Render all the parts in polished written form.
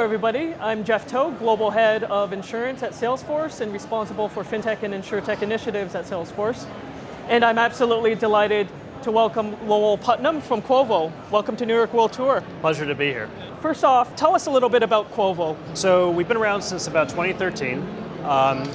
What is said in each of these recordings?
Hello everybody, I'm Jeff Toh, Global Head of Insurance at Salesforce and responsible for FinTech and InsurTech initiatives at Salesforce. And I'm absolutely delighted to welcome Lowell Putnam from Quovo. Welcome to New York World Tour. Pleasure to be here. First off, tell us a little bit about Quovo. So we've been around since about 2013.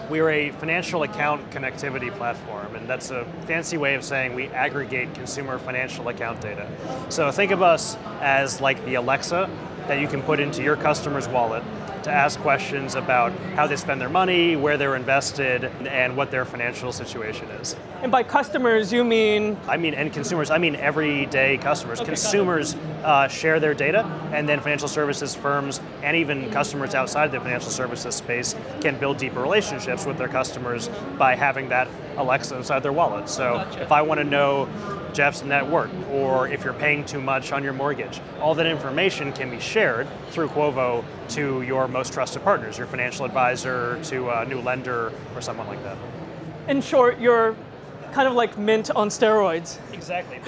We are a financial account connectivity platform, and that's a fancy way of saying we aggregate consumer financial account data. So think of us as like the Alexa that you can put into your customer's wallet to ask questions about how they spend their money, where they're invested, and what their financial situation is. And by customers, you mean? I mean end consumers. I mean everyday customers. Okay, consumers share their data, and then financial services firms and even customers outside the financial services space can build deeper relationships with their customers by having that Alexa inside their wallet. So Gotcha. If I want to know Jeff's net worth, or if you're paying too much on your mortgage, all that information can be shared through Quovo to your most trusted partners, your financial advisor, to a new lender, or someone like that. In short, you're kind of like Mint on steroids. Exactly.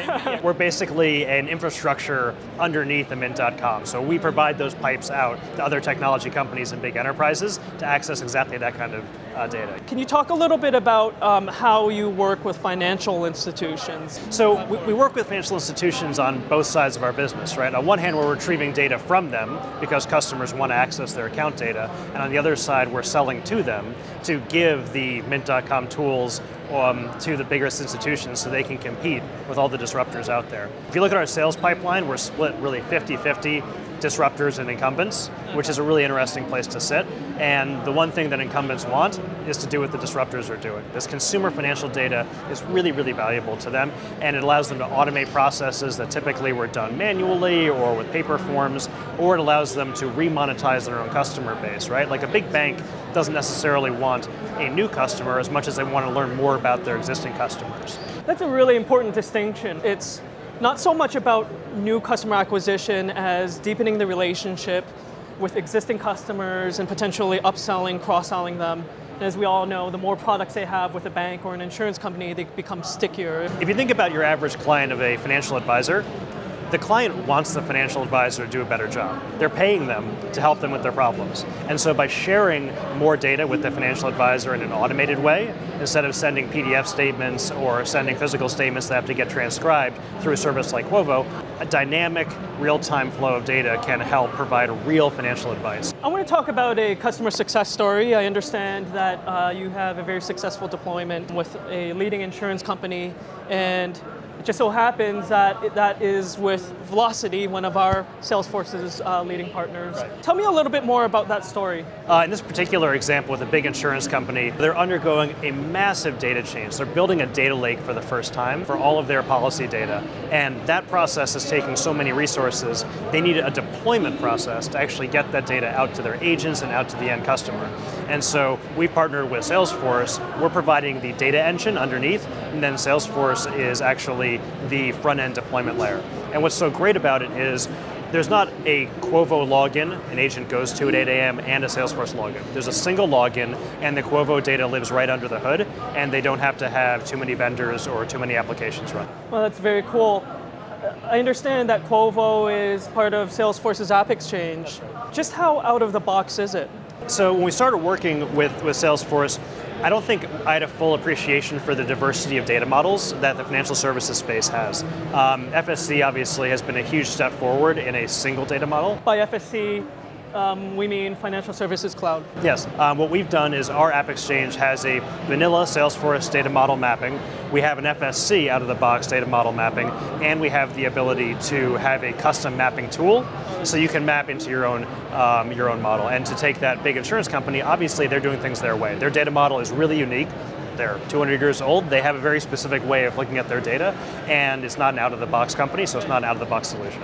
We're basically an infrastructure underneath the Mint.com. So we provide those pipes out to other technology companies and big enterprises to access exactly that kind of data. Can you talk a little bit about how you work with financial institutions? So we work with financial institutions on both sides of our business, right? On one hand, we're retrieving data from them because customers want to access their account data. And on the other side, we're selling to them to give the Mint.com tools to the biggest institutions so they can compete with all the disruptors out there. If you look at our sales pipeline, we're split really 50-50 disruptors and incumbents, which is a really interesting place to sit. And the one thing that incumbents want is to do what the disruptors are doing. This consumer financial data is really, really valuable to them, and it allows them to automate processes that typically were done manually or with paper forms, or it allows them to remonetize their own customer base, right? Like a big bank doesn't necessarily want a new customer as much as they want to learn more about their existing customers. That's a really important distinction. It's not so much about new customer acquisition as deepening the relationship with existing customers and potentially upselling, cross-selling them. And as we all know, the more products they have with a bank or an insurance company, they become stickier. If you think about your average client of a financial advisor, the client wants the financial advisor to do a better job. They're paying them to help them with their problems. And so by sharing more data with the financial advisor in an automated way, instead of sending PDF statements or sending physical statements that have to get transcribed through a service like Quovo, a dynamic, real-time flow of data can help provide real financial advice. I want to talk about a customer success story. I understand that you have a very successful deployment with a leading insurance company, and it just so happens that that is with Velocity, one of our Salesforce's leading partners. Right. Tell me a little bit more about that story. In this particular example with a big insurance company, they're undergoing a massive data change. They're building a data lake for the first time for all of their policy data. And that process is taking so many resources, they need a deployment process to actually get that data out to their agents and out to the end customer. And so we partnered with Salesforce. We're providing the data engine underneath, and then Salesforce is actually the front-end deployment layer. And what's so great about it is there's not a Quovo login an agent goes to at 8 a.m. and a Salesforce login. There's a single login, and the Quovo data lives right under the hood, and they don't have to have too many vendors or too many applications run. Well, that's very cool. I understand that Quovo is part of Salesforce's AppExchange. Just how out of the box is it? So when we started working with Salesforce, I don't think I had a full appreciation for the diversity of data models that the financial services space has. FSC obviously has been a huge step forward in a single data model. By FSC, we mean Financial Services Cloud. Yes, what we've done is our AppExchange has a vanilla Salesforce data model mapping. We have an FSC out-of-the-box data model mapping, and we have the ability to have a custom mapping tool, so you can map into your own model. And to take that big insurance company, obviously they're doing things their way. Their data model is really unique. They're 200 years old. They have a very specific way of looking at their data, and it's not an out-of-the-box company, so it's not an out-of-the-box solution.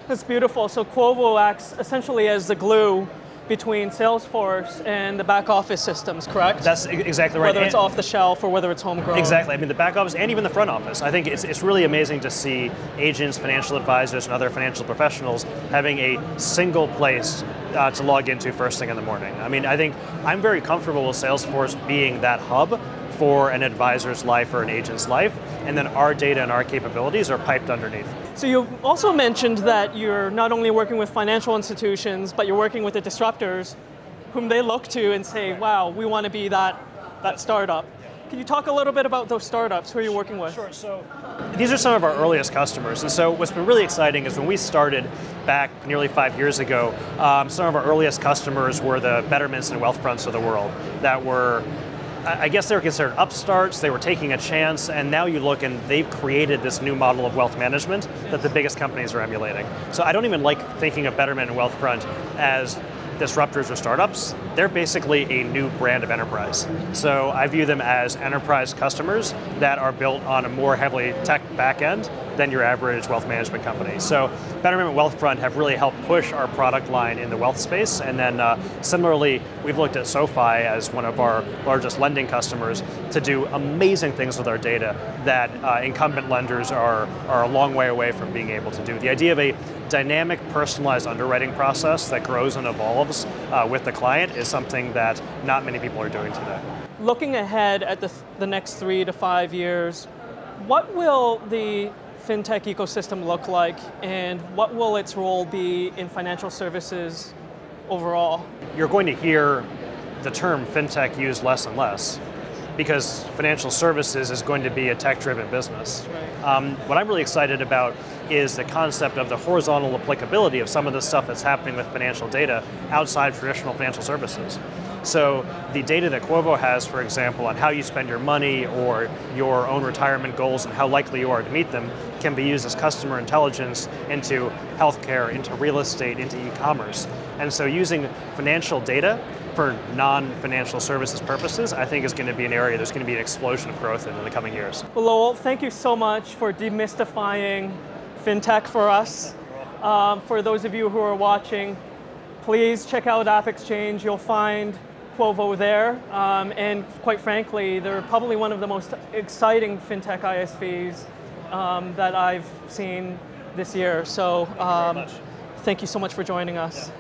That's beautiful. So Quovo acts essentially as the glue between Salesforce and the back office systems, correct? That's exactly right. Whether it's off the shelf or whether it's homegrown. Exactly. I mean, the back office and even the front office. I think it's really amazing to see agents, financial advisors, and other financial professionals having a single place to log into first thing in the morning. I mean, I think I'm very comfortable with Salesforce being that hub for an advisor's life or an agent's life, and then our data and our capabilities are piped underneath. So you also mentioned that you're not only working with financial institutions, but you're working with the disruptors whom they look to and say, wow, we want to be that startup. Can you talk a little bit about those startups? Who are you working with? Sure. So these are some of our earliest customers. And so what's been really exciting is when we started back nearly 5 years ago, some of our earliest customers were the Betterments and Wealthfronts of the world that were, I guess they were considered upstarts, they were taking a chance, and now you look and they've created this new model of wealth management that the biggest companies are emulating. So I don't even like thinking of Betterment and Wealthfront as disruptors or startups. They're basically a new brand of enterprise. So I view them as enterprise customers that are built on a more heavily tech back end than your average wealth management company. So Betterment and Wealthfront have really helped push our product line in the wealth space, and then similarly, we've looked at SoFi as one of our largest lending customers to do amazing things with our data that incumbent lenders are a long way away from being able to do. The idea of a dynamic, personalized underwriting process that grows and evolves with the client is something that not many people are doing today. Looking ahead at the next 3 to 5 years, what will the fintech ecosystem look like, and what will its role be in financial services overall? You're going to hear the term fintech used less and less because financial services is going to be a tech-driven business. Right. What I'm really excited about is the concept of the horizontal applicability of some of the stuff that's happening with financial data outside traditional financial services. So the data that Quovo has, for example, on how you spend your money or your own retirement goals and how likely you are to meet them can be used as customer intelligence into healthcare, into real estate, into e-commerce. And so using financial data for non-financial services purposes, I think is going to be an area there's going to be an explosion of growth in the coming years. Well, Lowell, thank you so much for demystifying fintech for us. For those of you who are watching, please check out AppExchange. You'll find Quovo there, and quite frankly, they're probably one of the most exciting fintech ISVs that I've seen this year. So thank you so much for joining us.